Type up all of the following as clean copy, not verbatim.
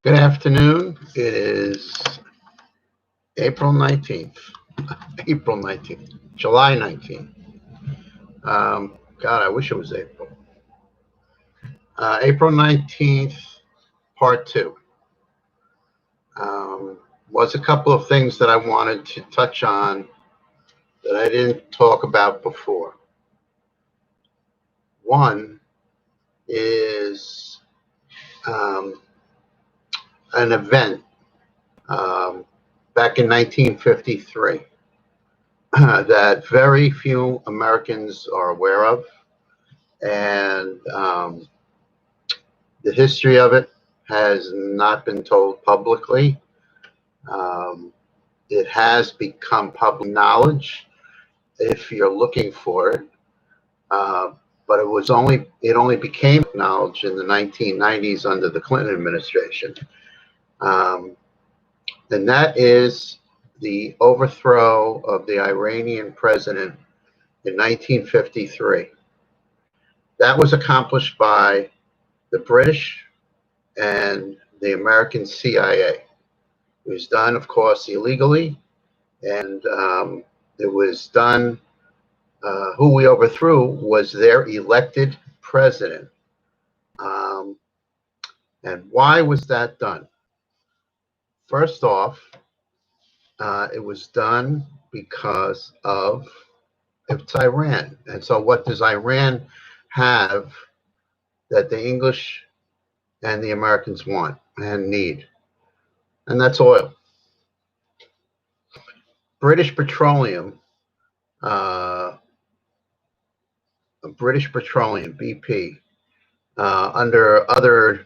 Good afternoon. It is April 19th, April 19th, July 19th. God, I wish it was April. April 19th, part two. Was a couple of things that I wanted to touch on that I didn't talk about before. One is an event back in 1953 that very few Americans are aware of. And the history of it has not been told publicly. Um, it has become public knowledge if you're looking for it, but it only became knowledge in the 1990s under the Clinton administration, um, and that is the overthrow of the Iranian president in 1953. That was accomplished by the British and the American CIA. It was done, of course, illegally, and it was done. Who we overthrew was their elected president. Um, and why was that done? First off, it was done because of it's Iran. And so, what does Iran have that the English and the Americans want and need? And that's oil. British Petroleum, uh, BP, under other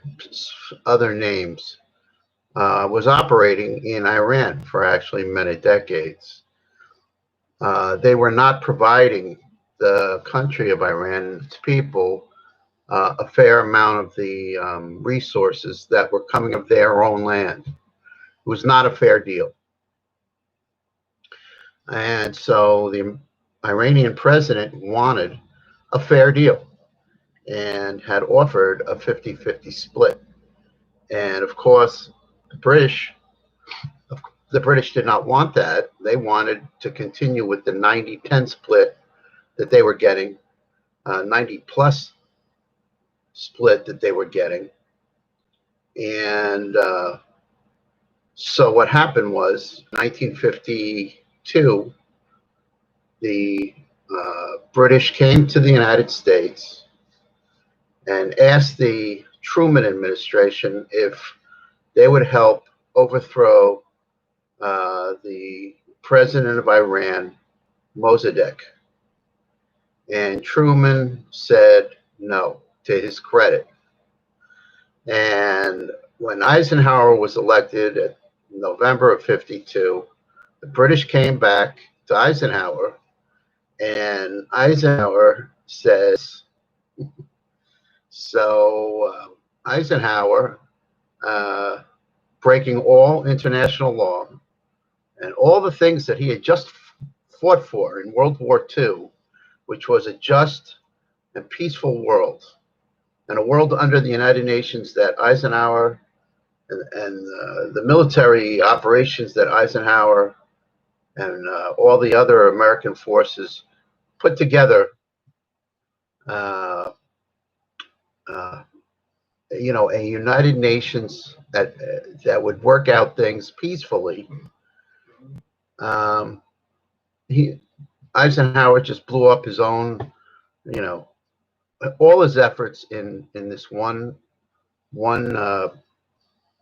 names, was operating in Iran for actually many decades. They were not providing the country of Iran and its people a fair amount of the resources that were coming of their own land. It was not a fair deal. And so the Iranian president wanted a fair deal and had offered a 50-50 split. And of course, the British did not want that. They wanted to continue with the 90-10 split that they were getting, 90 plus split that they were getting. And so what happened was 1952, the British came to the United States and asked the Truman administration if they would help overthrow the president of Iran, Mossadegh. And Truman said no, to his credit. And when Eisenhower was elected in November of 52, the British came back to Eisenhower, and Eisenhower says, Eisenhower, breaking all international law and all the things that he had just fought for in World War II, which was a just and peaceful world, and a world under the United Nations that Eisenhower and the military operations that Eisenhower and all the other American forces put together, a United Nations that would work out things peacefully. Eisenhower just blew up his own, all his efforts in this one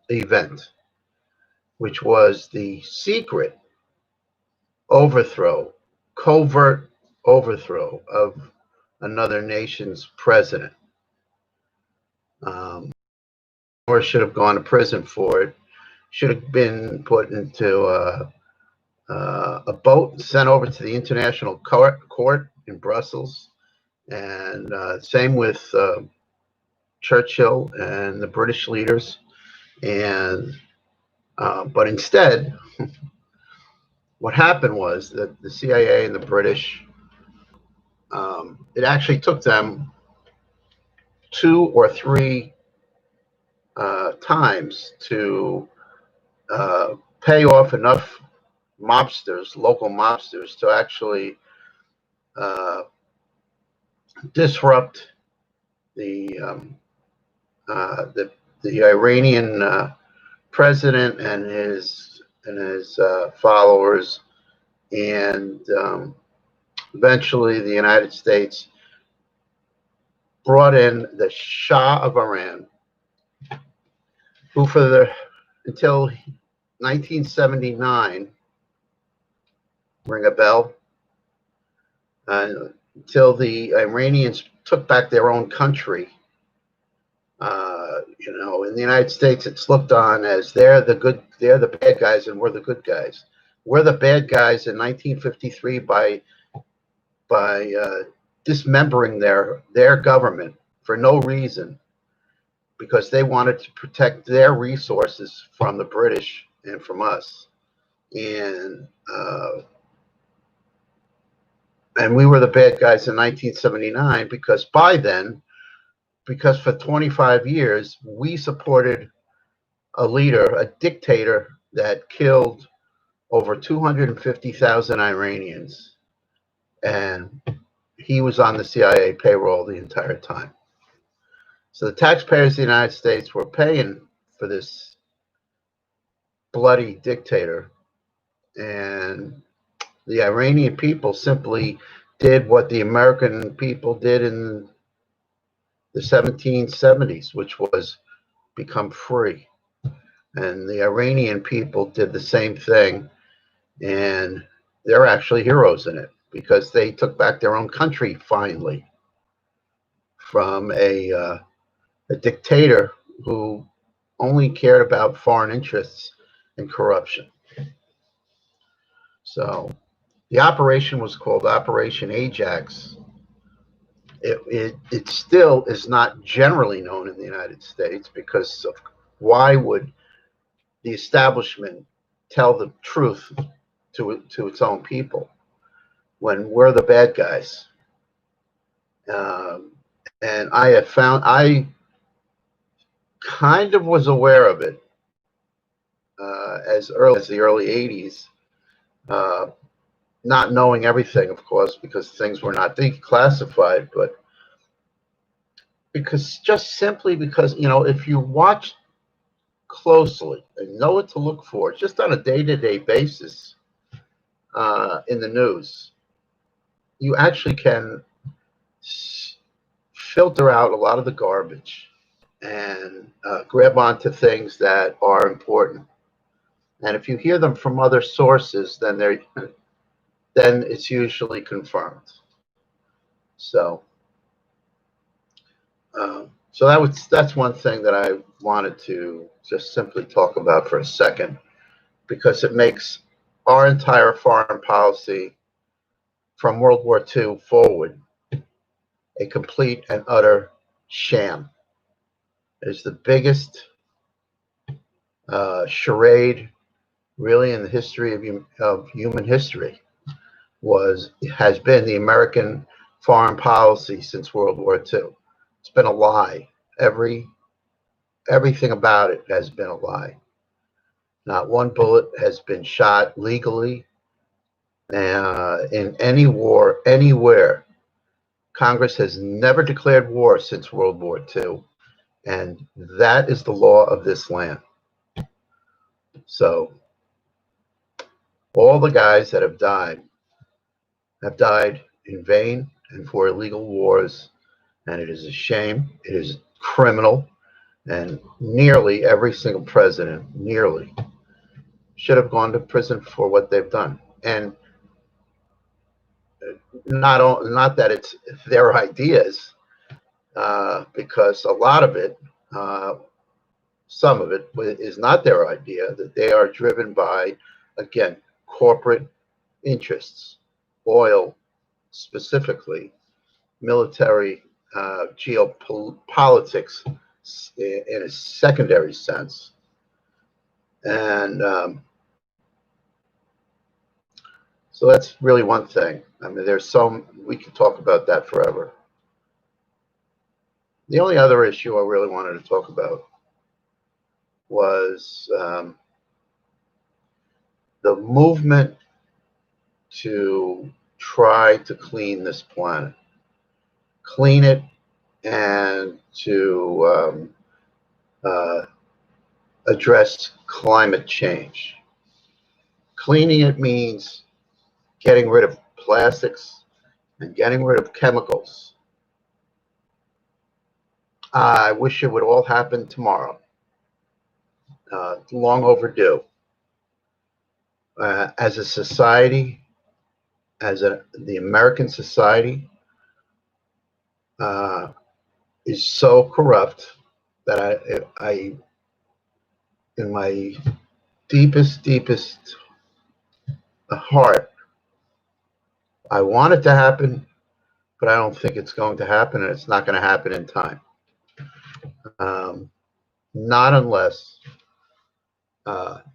event, which was the secret overthrow, covert overthrow of another nation's president. Or should have gone to prison for it. Should have been put into a boat, sent over to the International Court in Brussels, and same with Churchill and the British leaders. And but instead, what happened was that the CIA and the British, it actually took them 2 or 3 times to pay off enough mobsters, local mobsters, to actually uh, disrupt the um, uh, the, the Iranian president and his followers, and eventually the United States brought in the Shah of Iran, who until 1979, ring a bell, until the Iranians took back their own country. In the United States, it's looked on as they're the bad guys, and we're the good guys. We're the bad guys in 1953 by dismembering their government for no reason, because they wanted to protect their resources from the British and from us, and we were the bad guys in 1979 because by then, because for 25 years we supported a leader, a dictator that killed over 250,000 Iranians, and he was on the CIA payroll the entire time. So the taxpayers of the United States were paying for this bloody dictator, and the Iranian people simply did what the American people did in the 1770s, which was become free. And the Iranian people did the same thing, and they're actually heroes in it because they took back their own country finally from a dictator who only cared about foreign interests and corruption. So the operation was called Operation Ajax. It still is not generally known in the United States because of why would the establishment tell the truth to its own people when we're the bad guys? And I kind of was aware of it as early as the early 80s, uh, not knowing everything, of course, because things were not declassified, but just simply because, if you watch closely and know what to look for, just on a day-to-day basis in the news, you actually can filter out a lot of the garbage and grab onto things that are important. And if you hear them from other sources, then it's usually confirmed. So, that's one thing that I wanted to just simply talk about for a second, because it makes our entire foreign policy from World War II forward a complete and utter sham. It is the biggest charade, really, in the history of human history. Has been the American foreign policy since World War II. It's been a lie. Everything about it has been a lie. Not one bullet has been shot legally in any war anywhere. Congress has never declared war since World War II, and that is the law of this land. So all the guys that have died in vain and for illegal wars, and it is a shame. It is criminal, and nearly every single president, should have gone to prison for what they've done. And not that it's their ideas, because a lot of it, some of it is not their idea, that they are driven by, again, corporate interests, oil specifically, military, geopolitics in a secondary sense. And so that's really one thing. I mean, we could talk about that forever. The only other issue I really wanted to talk about was the movement to try to clean this planet, clean it, and to address climate change. Cleaning it means getting rid of plastics and getting rid of chemicals. I wish it would all happen tomorrow. Long overdue. As a society, the American society is so corrupt that I in my deepest heart, I want it to happen, but I don't think it's going to happen, and it's not going to happen in time. Not unless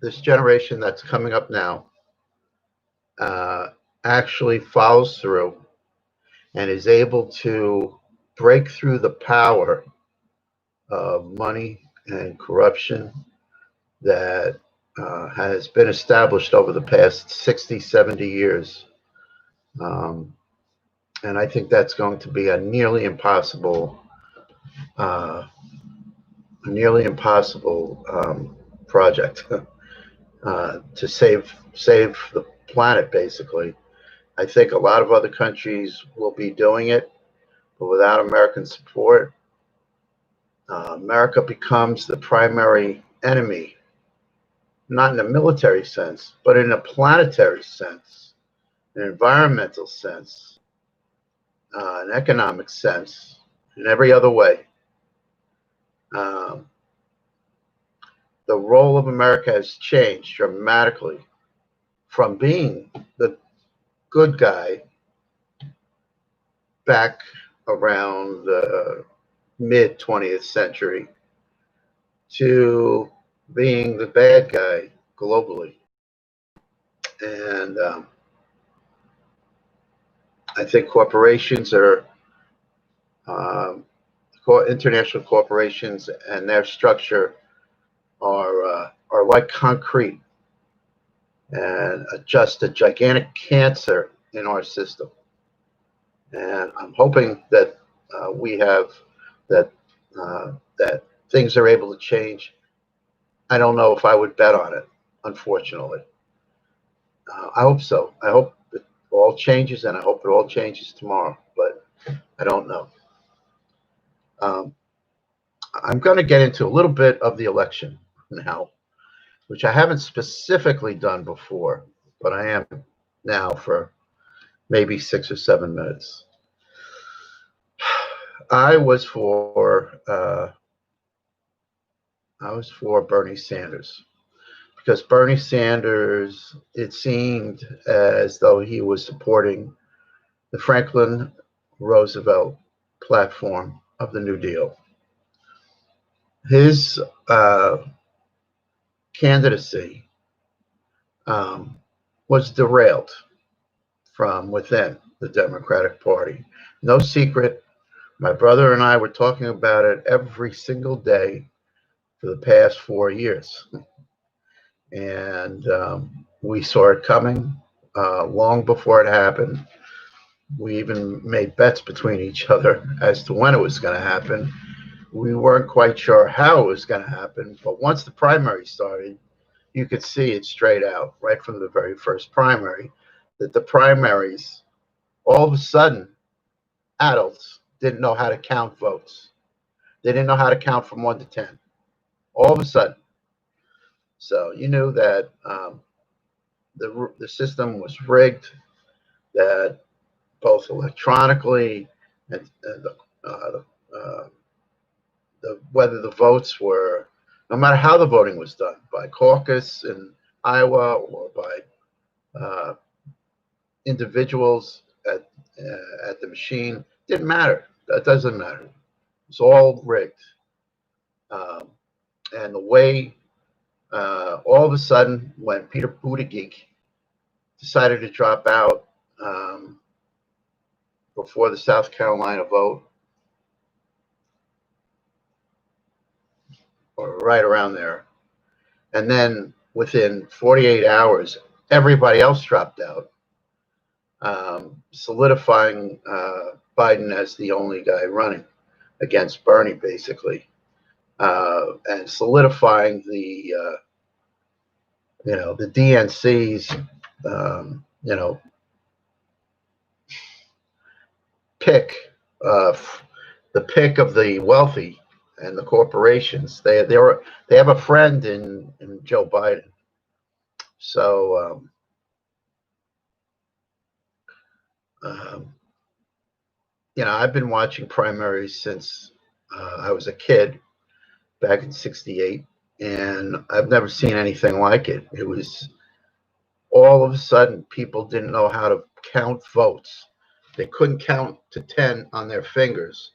this generation that's coming up now actually follows through and is able to break through the power of money and corruption that has been established over the past 60, 70 years. And I think that's going to be a nearly impossible project to save the planet, basically. I think a lot of other countries will be doing it, but without American support, America becomes the primary enemy, not in a military sense, but in a planetary sense, an environmental sense, an economic sense, in every other way. The role of America has changed dramatically from being the good guy back around the mid 20th century to being the bad guy globally. And I think corporations are international corporations and their structure are like concrete and just a gigantic cancer in our system. And I'm hoping that we have that things are able to change. I don't know if I would bet on it, unfortunately. I hope so. I hope it all changes, and I hope it all changes tomorrow, but I don't know. I'm going to get into a little bit of the election now, which I haven't specifically done before, but I am now for maybe 6 or 7 minutes. I was for Bernie Sanders, because Bernie Sanders, it seemed as though he was supporting the Franklin Roosevelt platform of the New Deal. His candidacy was derailed from within the Democratic Party. No secret. My brother and I were talking about it every single day for the past 4 years. And we saw it coming long before it happened. We even made bets between each other as to when it was going to happen. We weren't quite sure how it was going to happen, but once the primary started, you could see it straight out right from the very first primary that the primaries, all of a sudden, adults didn't know how to count votes. They didn't know how to count from 1 to 10. All of a sudden. So you knew that the system was rigged, that both electronically and whether the votes were, no matter how the voting was done, by caucus in Iowa or by individuals at the machine, didn't matter. That doesn't matter. It's all rigged. And the way all of a sudden, when Peter Buttigieg decided to drop out before the South Carolina vote, or right around there, And then within 48 hours, everybody else dropped out, solidifying Biden as the only guy running against Bernie, basically, and solidifying the DNC's, pick, uh, the pick of the wealthy and the corporations. They have a friend in Joe Biden. So um, I've been watching primaries since I was a kid back in '68, and I've never seen anything like it. It was all of a sudden people didn't know how to count votes. They couldn't count to 10 on their fingers.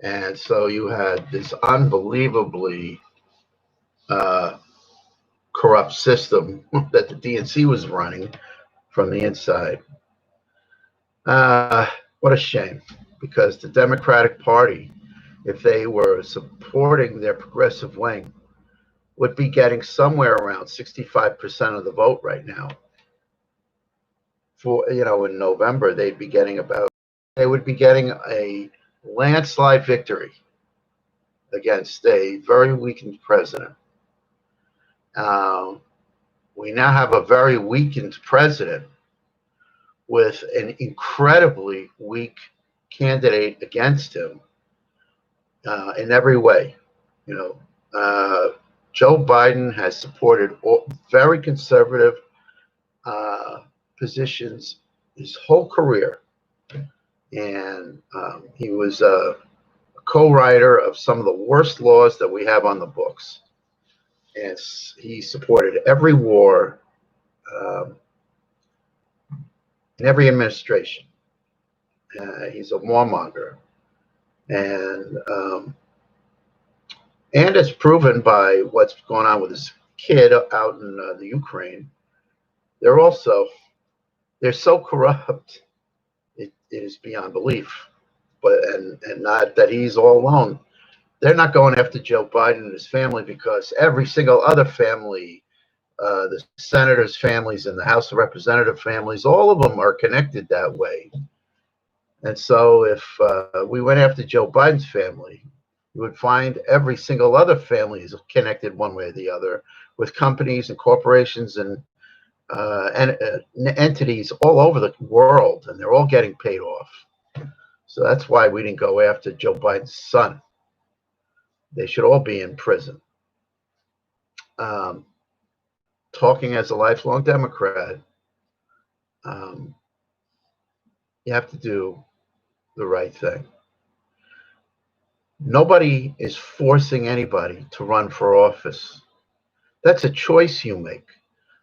And so you had this unbelievably uh, corrupt system that the DNC was running from the inside. Uh, what a shame, because the Democratic Party, if they were supporting their progressive wing, would be getting somewhere around 65% of the vote right now. In November, they would be getting a landslide victory against a very weakened president. We now have a very weakened president with an incredibly weak candidate against him in every way. Joe Biden has supported very conservative positions his whole career, and he was a co-writer of some of the worst laws that we have on the books, and he supported every war in every administration. He's a warmonger, and it's proven by what's going on with his kid out in the Ukraine. They're so corrupt, it is beyond belief. And not that he's all alone. They're not going after Joe Biden and his family, because every single other family, the senators' families and the House of Representative families, all of them are connected that way. And so if we went after Joe Biden's family, you would find every single other family is connected one way or the other with companies and corporations and entities all over the world, and they're all getting paid off. So that's why we didn't go after Joe Biden's son. They should all be in prison. Talking as a lifelong Democrat, you have to do the right thing. Nobody is forcing anybody to run for office. That's a choice you make.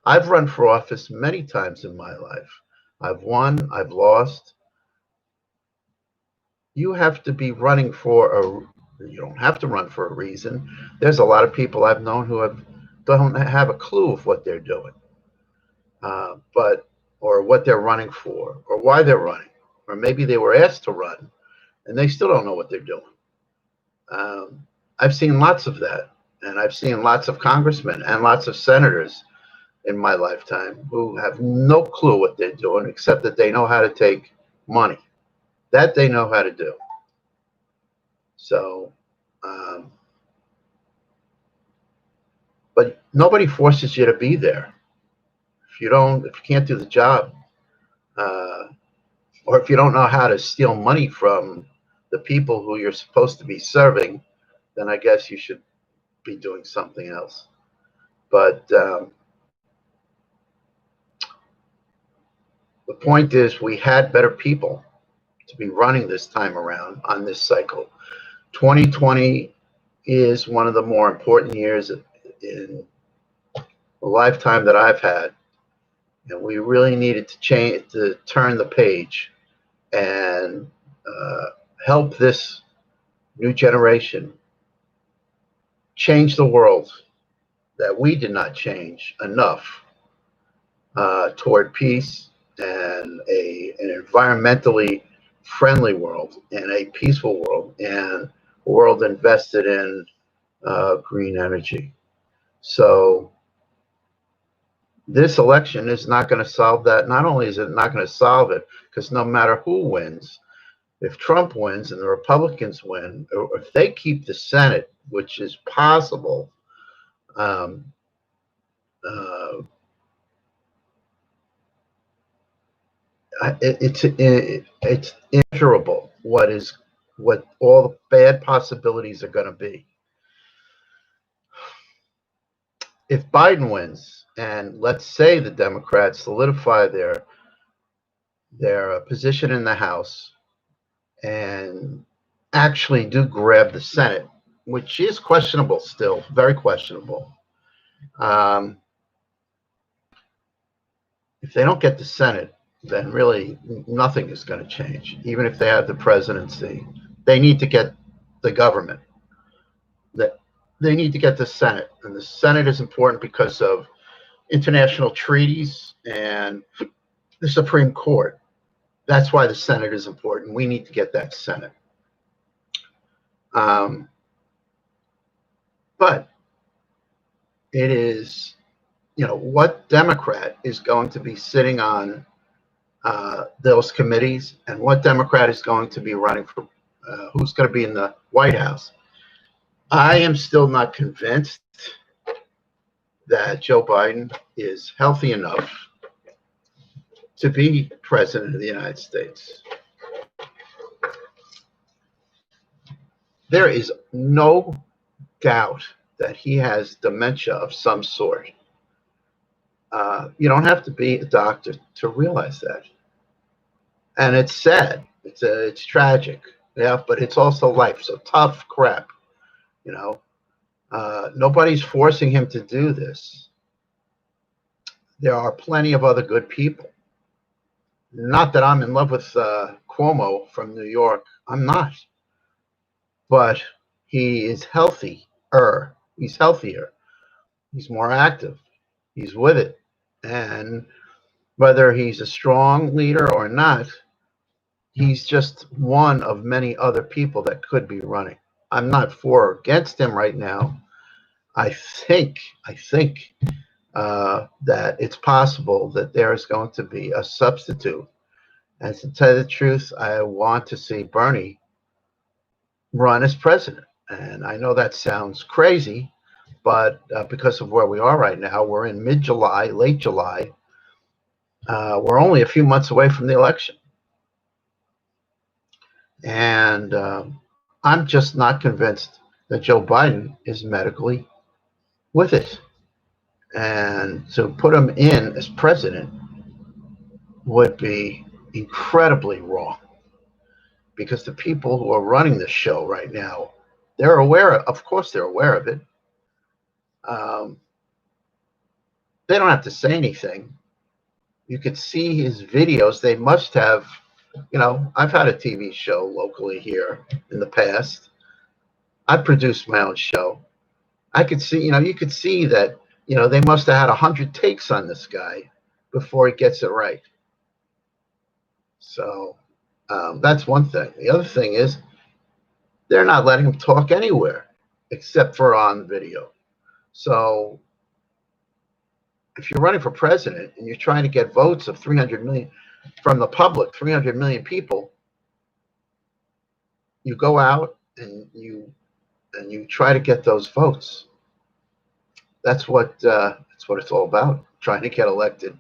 I've run for office many times in my life. I've won, I've lost. You have to be running you don't have to run for a reason. There's a lot of people I've known who don't have a clue of what they're doing, or what they're running for, or why they're running, or maybe they were asked to run and they still don't know what they're doing. I've seen lots of that, and I've seen lots of congressmen and lots of senators in my lifetime who have no clue what they're doing, except that they know how to take money. That they know how to do. So, but nobody forces you to be there. If you can't do the job, or if you don't know how to steal money from the people who you're supposed to be serving, then I guess you should be doing something else. But the point is, we had better people to be running this time around on this cycle. 2020 is one of the more important years in the lifetime that I've had, and we really needed to turn the page and help this new generation change the world that we did not change enough toward peace and an environmentally friendly world and a peaceful world and a world invested in green energy. So This election is not going to solve that. Not only is it not going to solve it, because no matter who wins, if Trump wins and the Republicans win, or if they keep the Senate, which is possible, um, uh, it's immeasurable what all the bad possibilities are going to be. If Biden wins, and let's say the Democrats solidify their position in the House and actually do grab the Senate, which is questionable still, very questionable. Um, if they don't get the Senate, then really nothing is going to change. Even if they have the presidency, they need to get the government. They need to get the Senate, and the Senate is important because of international treaties and the Supreme Court. That's why the Senate is important. We need to get that Senate. Um, but it is, what Democrat is going to be sitting on those committees, and what Democrat is going to be running for, who's going to be in the White House. I am still not convinced that Joe Biden is healthy enough to be president of the United States. There is no doubt that he has dementia of some sort. You don't have to be a doctor to realize that. And it's sad. It's tragic. Yeah, but it's also life. So tough crap, you know. Nobody's forcing him to do this. There are plenty of other good people. Not that I'm in love with Cuomo from New York. I'm not. But he is healthier. He's healthier. He's more active. He's with it. And whether he's a strong leader or not, he's just one of many other people that could be running. I'm not for or against him right now. I think that it's possible that there is going to be a substitute. And to tell you the truth, I want to see Bernie run as president. And I know that sounds crazy, but because of where we are right now, we're in mid-July, late July. We're only a few months away from the election. And I'm just not convinced that Joe Biden is medically with it. And to put him in as president would be incredibly wrong, because the people who are running the show right now, they're aware of course, they're aware of it. They don't have to say anything. You could see his videos. They must have, I've had a TV show locally here in the past. I produced my own show. I could see, you could see that, they must have had 100 takes on this guy before he gets it right. So that's one thing. The other thing is they're not letting him talk anywhere except for on video. So if you're running for president and you're trying to get votes of 300 million from the public, 300 million people, you go out and you try to get those votes. That's what it's all about, trying to get elected.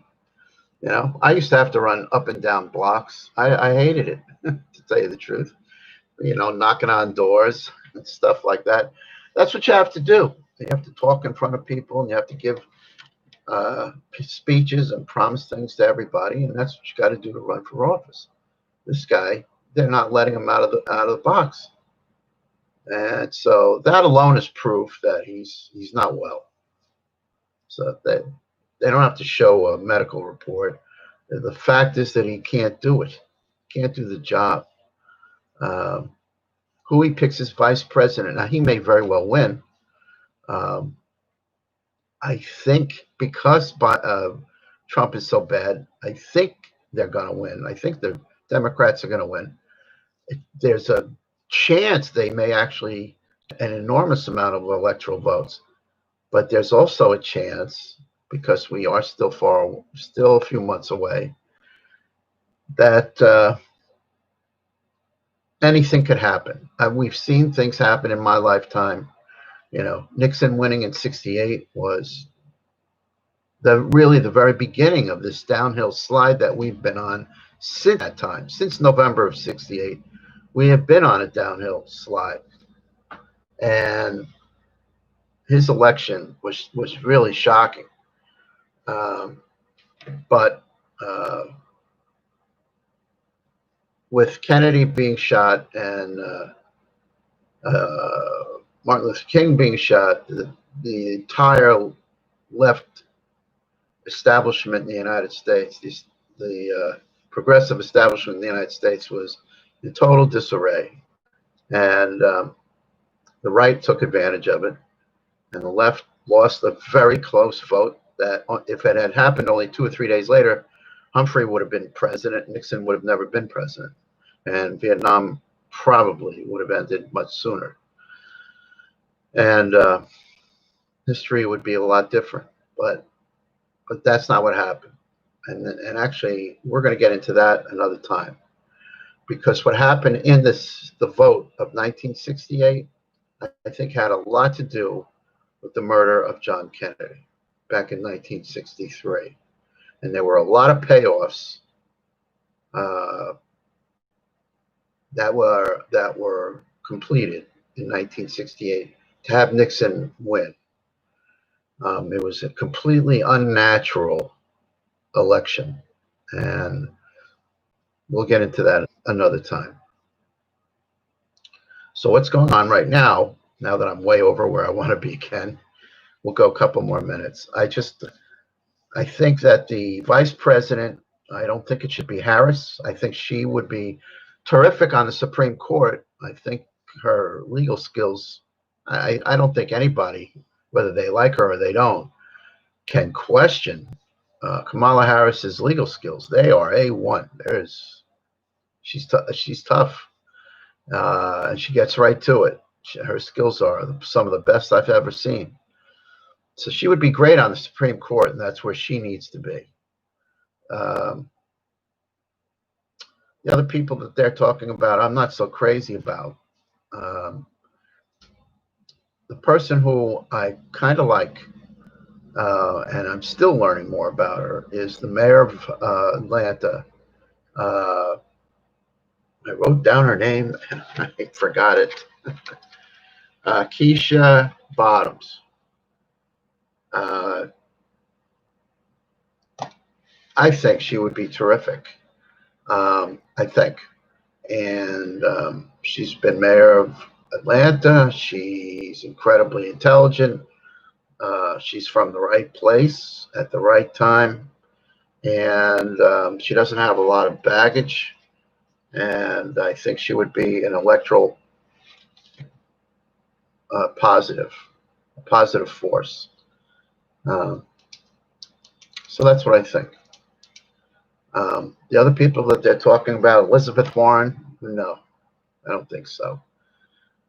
I used to have to run up and down blocks. I hated it, to tell you the truth. Knocking on doors and stuff like that. That's what you have to do. You have to talk in front of people, and you have to give speeches and promise things to everybody, and that's what you got to do to run for office. This guy, they're not letting him out of the box, and so that alone is proof that he's not well. So they don't have to show a medical report. The fact is that he can't do it, can't do the job. Who he picks as vice president, now he may very well win. I think because Trump is so bad, I think they're going to win. I think the Democrats are going to win. There's a chance they may actually an enormous amount of electoral votes, but there's also a chance because we are still still a few months away, that anything could happen. We've seen things happen in my lifetime. Nixon winning in '68 was really the very beginning of this downhill slide that we've been on since that time. Since November of '68, we have been on a downhill slide. And his election was really shocking. But with Kennedy being shot and Martin Luther King being shot, the entire left establishment in the United States, the progressive establishment in the United States, was in total disarray. And the right took advantage of it, and the left lost a very close vote that if it had happened only 2 or 3 days later, Humphrey would have been president, Nixon would have never been president, and Vietnam probably would have ended much sooner. And history would be a lot different, but that's not what happened. And actually, we're going to get into that another time, because what happened in the vote of 1968, I think, had a lot to do with the murder of John Kennedy back in 1963. And there were a lot of payoffs that were completed in 1968 to have Nixon win. It was a completely unnatural election, and we'll get into that another time. So what's going on right now that I'm way over where I want to be, Ken, we'll go a couple more minutes. I think that the vice president, I don't think it should be Harris. I think she would be terrific on the Supreme Court. I think her legal skills, I don't think anybody, whether they like her or they don't, can question Kamala Harris's legal skills. They are A1. She's tough, and she gets right to it. Her skills are some of the best I've ever seen. So she would be great on the Supreme Court, and that's where she needs to be. The other people that they're talking about, I'm not so crazy about. The person who I kind of like, and I'm still learning more about her, is the mayor of Atlanta. I wrote down her name, and I forgot it. Keisha Bottoms. I think she would be terrific. I think. And she's been mayor of Atlanta. She's incredibly intelligent. She's from the right place at the right time. And she doesn't have a lot of baggage. And I think she would be an electoral positive force. So that's what I think. The other people that they're talking about, Elizabeth Warren, no, I don't think so.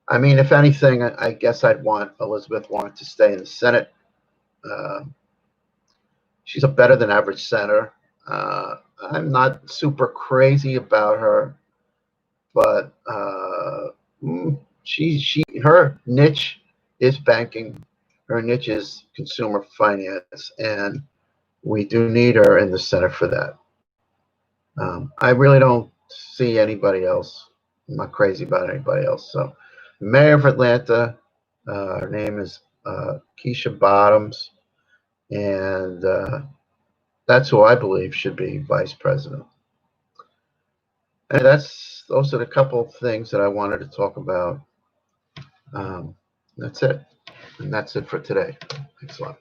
I mean, if anything, I guess I'd want Elizabeth Warren to stay in the Senate. She's a better than average senator. I'm not super crazy about her, but her niche is banking. Her niche is consumer finance, and we do need her in the Senate for that. I really don't see anybody else. I'm not crazy about anybody else. So, mayor of Atlanta, her name is Keisha Bottoms, and that's who I believe should be vice president. And those are the couple of things that I wanted to talk about. That's it. And that's it for today. Thanks a lot.